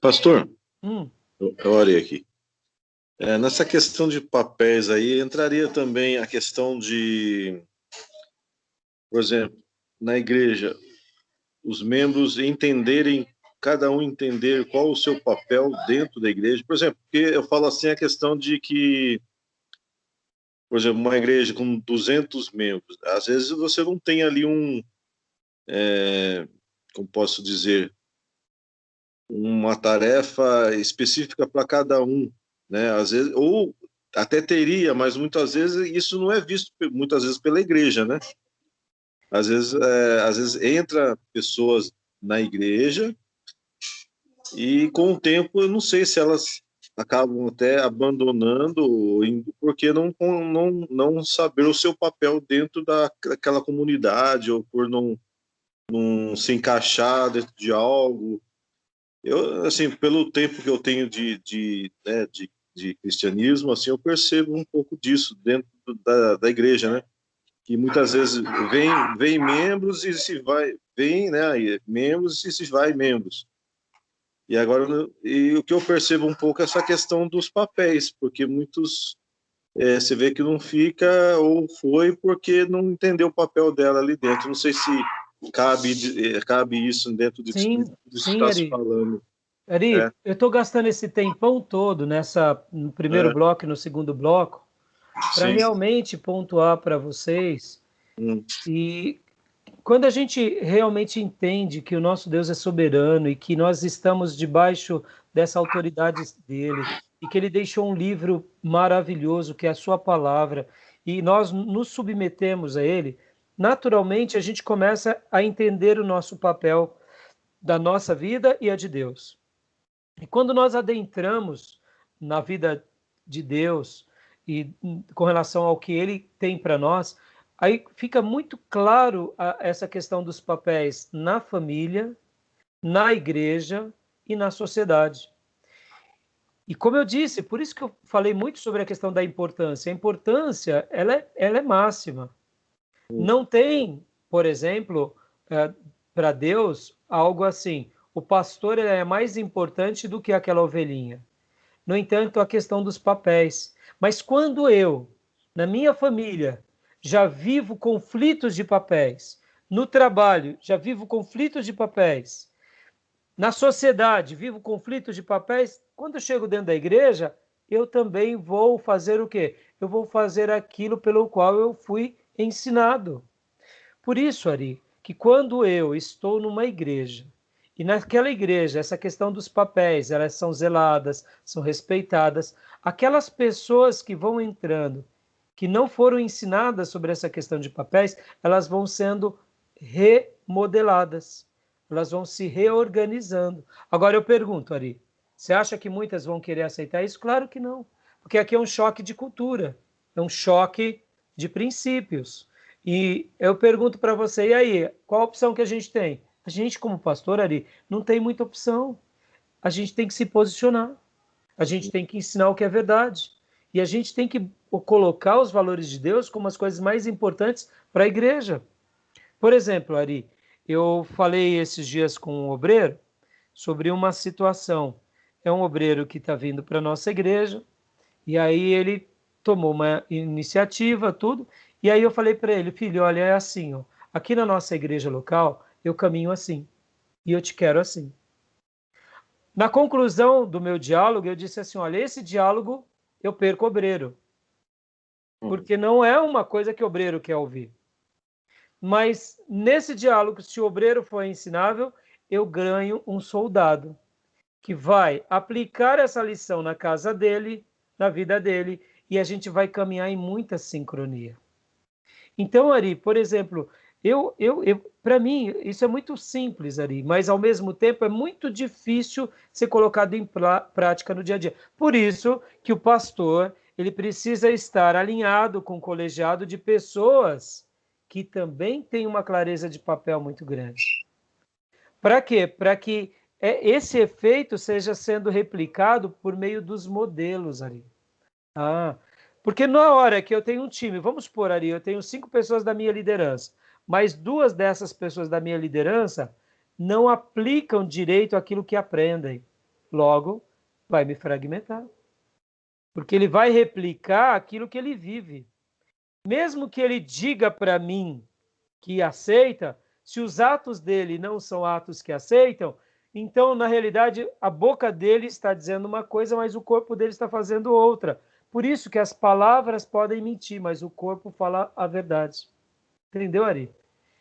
Pastor, Hum, eu orei aqui. Nessa questão de papéis aí, entraria também a questão de, por exemplo, na igreja, os membros entenderem, cada um entender qual o seu papel dentro da igreja. Por exemplo, porque eu falo assim a questão de que, por exemplo, uma igreja com 200 membros, às vezes você não tem ali como posso dizer, uma tarefa específica para cada um, né? Às vezes, ou até teria, mas muitas vezes isso não é visto muitas vezes pela igreja, né? Às vezes entra pessoas na igreja e com o tempo eu não sei se elas acabam até abandonando ou indo porque não saber o seu papel dentro daquela comunidade ou por não se encaixar dentro de algo. Eu, assim, pelo tempo que eu tenho de cristianismo, assim, eu percebo um pouco disso dentro da igreja, né? Que muitas vezes vem membros e se vai, vem, né? Membros e se vai membros. E agora, e o que eu percebo um pouco é essa questão dos papéis, porque muitos, você vê que não fica ou foi porque não entendeu o papel dela ali dentro. Não sei se cabe isso dentro disso que sim, sim, está se Ari. falando. É, Ari, eu estou gastando esse tempão todo no primeiro é, bloco e no segundo bloco para sim. realmente pontuar para vocês. Hum, E quando a gente realmente entende que o nosso Deus é soberano e que nós estamos debaixo dessa autoridade dele e que ele deixou um livro maravilhoso que é a sua palavra e nós nos submetemos a ele, naturalmente a gente começa a entender o nosso papel da nossa vida e a de Deus. E quando nós adentramos na vida de Deus e com relação ao que ele tem para nós, aí fica muito claro essa questão dos papéis na família, na igreja e na sociedade. E como eu disse, por isso que eu falei muito sobre a questão da importância. A importância, ela é máxima. hum, Não tem, por exemplo, para Deus, algo assim, o pastor é mais importante do que aquela ovelhinha. No entanto, a questão dos papéis. Mas quando eu, na minha família, já vivo conflitos de papéis, no trabalho, já vivo conflitos de papéis, na sociedade, vivo conflitos de papéis, quando eu chego dentro da igreja, eu também vou fazer o quê? Eu vou fazer aquilo pelo qual eu fui ensinado. Por isso, Ari, que quando eu estou numa igreja e naquela igreja essa questão dos papéis, elas são zeladas, são respeitadas, aquelas pessoas que vão entrando, que não foram ensinadas sobre essa questão de papéis, elas vão sendo remodeladas, elas vão se reorganizando. Agora eu pergunto, Ari, você acha que muitas vão querer aceitar isso? Claro que não, porque aqui é um choque de cultura, é um choque de princípios. E eu pergunto para você, e aí, qual a opção que a gente tem? A gente, como pastor, Ari, não tem muita opção. A gente tem que se posicionar. A gente tem que ensinar o que é verdade. E a gente tem que colocar os valores de Deus como as coisas mais importantes para a igreja. Por exemplo, Ari, eu falei esses dias com um obreiro sobre uma situação. É um obreiro que está vindo para a nossa igreja, e aí ele tomou uma iniciativa, tudo. E aí eu falei para ele, filho, olha, é assim, ó, aqui na nossa igreja local, eu caminho assim, e eu te quero assim. Na conclusão do meu diálogo, eu disse assim, olha, esse diálogo eu perco obreiro, hum. porque não é uma coisa que o obreiro quer ouvir. Mas nesse diálogo, se o obreiro for ensinável, eu ganho um soldado que vai aplicar essa lição na casa dele, na vida dele, e a gente vai caminhar em muita sincronia. Então, Ari, por exemplo, para mim, isso é muito simples, Ari, mas ao mesmo tempo é muito difícil ser colocado em prática no dia a dia. Por isso que o pastor, ele precisa estar alinhado com o colegiado de pessoas que também têm uma clareza de papel muito grande. Para quê? Para que esse efeito seja sendo replicado por meio dos modelos, Ari. Ah, porque na hora que eu tenho um time, vamos supor, Ari, eu tenho 5 pessoas da minha liderança, mas 2 dessas pessoas da minha liderança não aplicam direito aquilo que aprendem. logo vai me fragmentar. Porque ele vai replicar aquilo que ele vive. Mesmo que ele diga para mim que aceita, se os atos dele não são atos que aceitam, então, na realidade, a boca dele está dizendo uma coisa, mas o corpo dele está fazendo outra. Por isso que as palavras podem mentir, mas o corpo fala a verdade. Entendeu, Ari?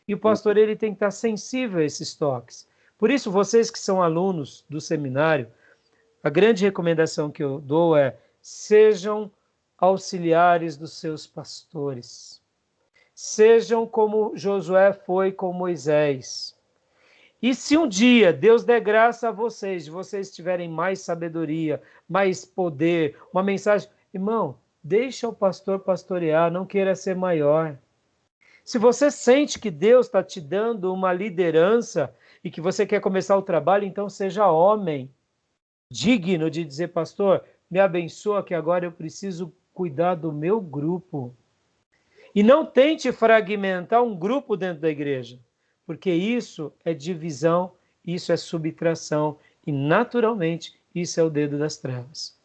E o pastor ele tem que estar sensível a esses toques. Por isso, vocês que são alunos do seminário, a grande recomendação que eu dou é: sejam auxiliares dos seus pastores. Sejam como Josué foi com Moisés. E se um dia Deus der graça a vocês, de vocês tiverem mais sabedoria, mais poder, uma mensagem, irmão, deixa o pastor pastorear, não queira ser maior. Se você sente que Deus está te dando uma liderança e que você quer começar o trabalho, então seja homem, digno de dizer, pastor, me abençoa que agora eu preciso cuidar do meu grupo. E não tente fragmentar um grupo dentro da igreja, porque isso é divisão, isso é subtração e, naturalmente, isso é o dedo das trevas.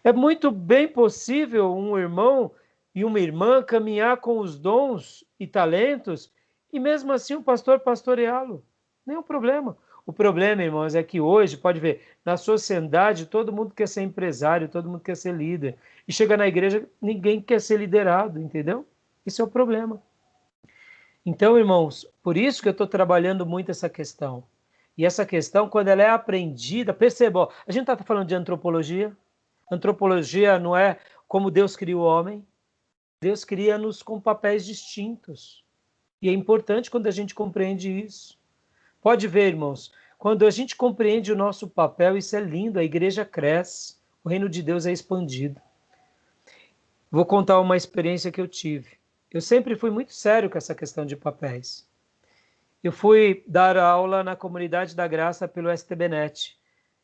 É muito bem possível um irmão e uma irmã caminhar com os dons e talentos e, mesmo assim, o pastor pastoreá-lo. Nenhum problema. O problema, irmãos, é que hoje, pode ver, na sociedade todo mundo quer ser empresário, todo mundo quer ser líder. E chega na igreja, ninguém quer ser liderado, entendeu? Esse é o problema. Então, irmãos, por isso que eu estou trabalhando muito essa questão. E essa questão, quando ela é aprendida, perceba, a gente está falando de antropologia. Antropologia não é como Deus cria o homem. Deus cria-nos com papéis distintos. E é importante quando a gente compreende isso. Pode ver, irmãos, quando a gente compreende o nosso papel, isso é lindo, a igreja cresce, o reino de Deus é expandido. Vou contar uma experiência que eu tive. Eu sempre fui muito sério com essa questão de papéis. Eu fui dar aula na Comunidade da Graça pelo STBnet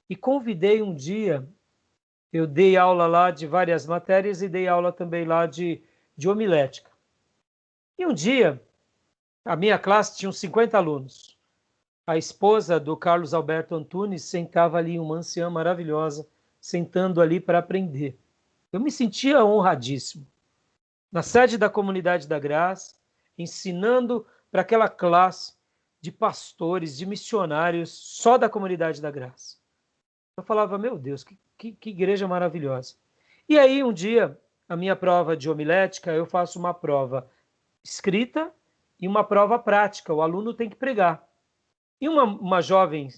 e convidei um dia, eu dei aula lá de várias matérias e dei aula também lá de homilética. E um dia, a minha classe tinha uns 50 alunos. A esposa do Carlos Alberto Antunes sentava ali, uma anciã maravilhosa, sentando ali para aprender. Eu me sentia honradíssimo. Na sede da Comunidade da Graça, ensinando para aquela classe de pastores, de missionários, só da Comunidade da Graça. Eu falava, meu Deus, que igreja maravilhosa. E aí, um dia, a minha prova de homilética, eu faço uma prova escrita e uma prova prática. O aluno tem que pregar. E uma jovem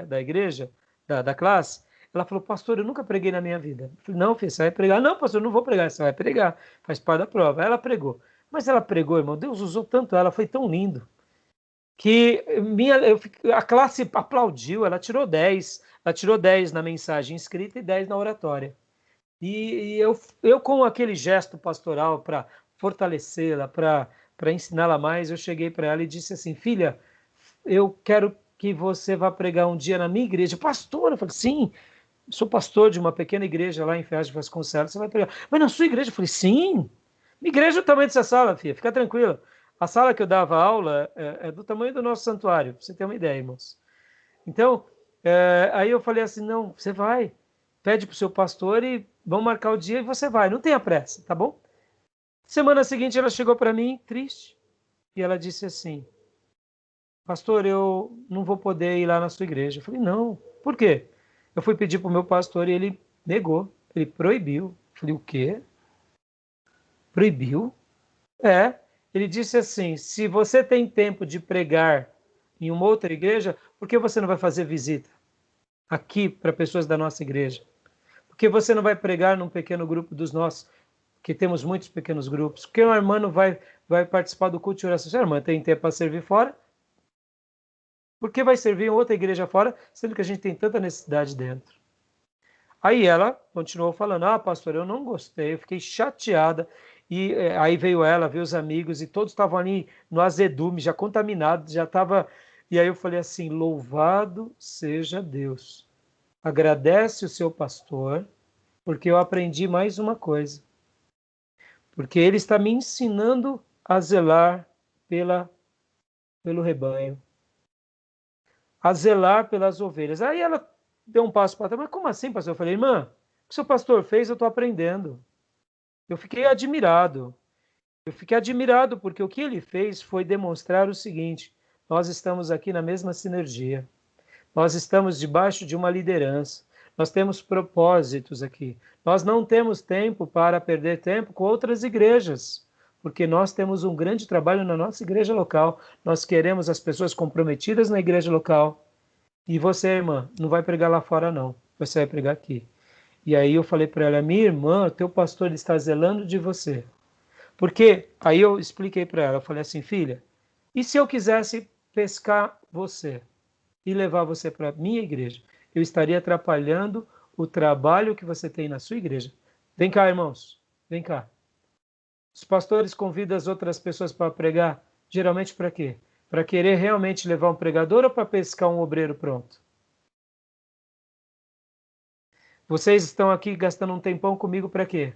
da igreja, da classe, ela falou, pastor, eu nunca preguei na minha vida. Eu falei, não, filho, você vai pregar. Não, pastor, eu não vou pregar, você vai pregar. Faz parte da prova. Aí ela pregou. Mas ela pregou, irmão, Deus usou tanto ela, foi tão lindo, que a classe aplaudiu, ela tirou 10. Ela tirou 10 na mensagem escrita e 10 na oratória. E eu com aquele gesto pastoral para fortalecê-la, para ensiná-la mais, eu cheguei para ela e disse assim, filha, eu quero que você vá pregar um dia na minha igreja. Pastor, eu falei, sim, sou pastor de uma pequena igreja lá em Ferraz de Vasconcelos, você vai pregar. Mas na sua igreja? Eu falei, sim. Minha igreja é o tamanho dessa sala, filha, fica tranquila. A sala que eu dava aula é do tamanho do nosso santuário, pra você ter uma ideia, irmãos. Então, aí eu falei assim, não, você vai, pede pro seu pastor e vamos marcar o dia e você vai, não tenha pressa, tá bom? Semana seguinte ela chegou para mim, triste, e ela disse assim, pastor, eu não vou poder ir lá na sua igreja. Eu falei, não, por quê? Eu fui pedir para o meu pastor e ele negou, ele proibiu. Eu falei, o quê? Proibiu? Ele disse assim, se você tem tempo de pregar em uma outra igreja, por que você não vai fazer visita aqui para pessoas da nossa igreja? Por que você não vai pregar num pequeno grupo dos nossos, que temos muitos pequenos grupos? Por que uma irmã não vai participar do culto de oração? A irmã tem tempo para servir fora? Por que vai servir em outra igreja fora, sendo que a gente tem tanta necessidade dentro? Aí ela continuou falando, pastor, eu não gostei, eu fiquei chateada. E aí veio ela, veio os amigos, e todos estavam ali no azedume, já contaminados, já estava... E aí eu falei assim, louvado seja Deus. Agradece o seu pastor, porque eu aprendi mais uma coisa. Porque ele está me ensinando a zelar pelo rebanho. A zelar pelas ovelhas. Aí ela deu um passo para trás. Mas como assim, pastor? Eu falei, irmã, o que o seu pastor fez, eu estou aprendendo. Eu fiquei admirado. Eu fiquei admirado porque o que ele fez foi demonstrar o seguinte: nós estamos aqui na mesma sinergia. Nós estamos debaixo de uma liderança. Nós temos propósitos aqui. Nós não temos tempo para perder tempo com outras igrejas, porque nós temos um grande trabalho na nossa igreja local. Nós queremos as pessoas comprometidas na igreja local. E você, irmã, não vai pregar lá fora, não. Você vai pregar aqui. E aí eu falei para ela, minha irmã, teu pastor está zelando de você. Porque aí eu expliquei para ela, eu falei assim, filha, e se eu quisesse pescar você e levar você para a minha igreja? Eu estaria atrapalhando o trabalho que você tem na sua igreja. Vem cá, irmãos, vem cá. Os pastores convidam as outras pessoas para pregar, geralmente para quê? Para querer realmente levar um pregador ou para pescar um obreiro pronto? Vocês estão aqui gastando um tempão comigo para quê?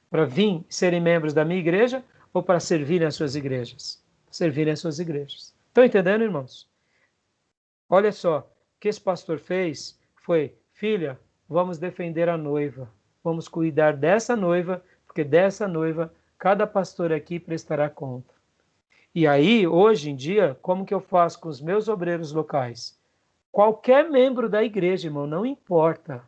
Para vir serem membros da minha igreja ou para servirem as suas igrejas? Servirem as suas igrejas. Estão entendendo, irmãos? Olha só, o que esse pastor fez foi, filha, vamos defender a noiva. Vamos cuidar dessa noiva, porque dessa noiva cada pastor aqui prestará conta. E aí, hoje em dia, como que eu faço com os meus obreiros locais? Qualquer membro da igreja, irmão, não importa.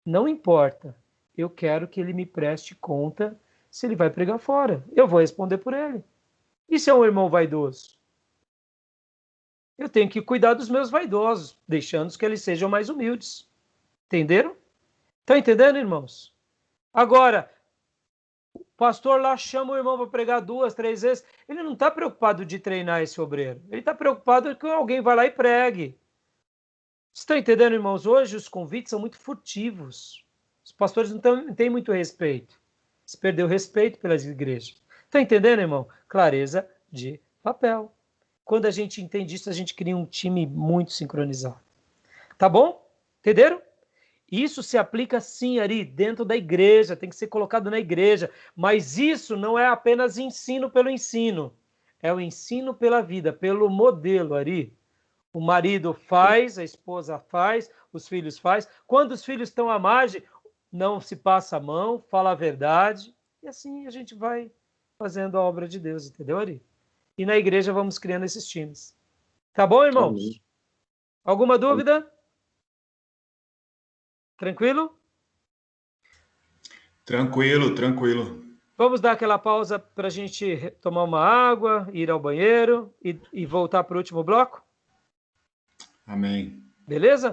Não importa. Eu quero que ele me preste conta se ele vai pregar fora. Eu vou responder por ele. E se é um irmão vaidoso? Eu tenho que cuidar dos meus vaidosos, deixando que eles sejam mais humildes. Entenderam? Estão entendendo, irmãos? Agora, o pastor lá chama o irmão para pregar 2, 3 vezes. Ele não está preocupado de treinar esse obreiro. Ele está preocupado que alguém vá lá e pregue. Vocês estão entendendo, irmãos? Hoje os convites são muito furtivos. Os pastores não têm muito respeito. Se perdeu o respeito pelas igrejas. Estão entendendo, irmão? Clareza de papel. Quando a gente entende isso, a gente cria um time muito sincronizado. Tá bom? Entenderam? Isso se aplica sim, Ari, dentro da igreja, tem que ser colocado na igreja. Mas isso não é apenas ensino pelo ensino. É o ensino pela vida, pelo modelo, Ari. O marido faz, a esposa faz, os filhos faz. Quando os filhos estão à margem, não se passa a mão, fala a verdade. E assim a gente vai fazendo a obra de Deus, entendeu, Ari? E na igreja vamos criando esses times. Tá bom, irmãos? Amém. Alguma dúvida? Tranquilo? Tranquilo, tranquilo. Vamos dar aquela pausa para a gente tomar uma água, ir ao banheiro e voltar para o último bloco? Amém. Beleza?